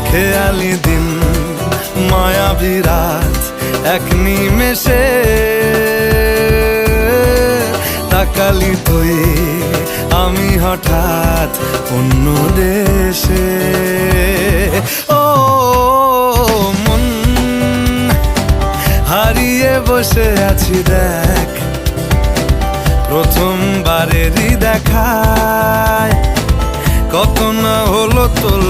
খেয়ালি দিন মায়াবী রাত এক নিমেষে তাকালি তুই আমি হঠাৎ অন্য দেশে। ও মন হারিয়ে বসে আছি দেখ প্রথমবারেরই দেখায়, কত না হলো তোল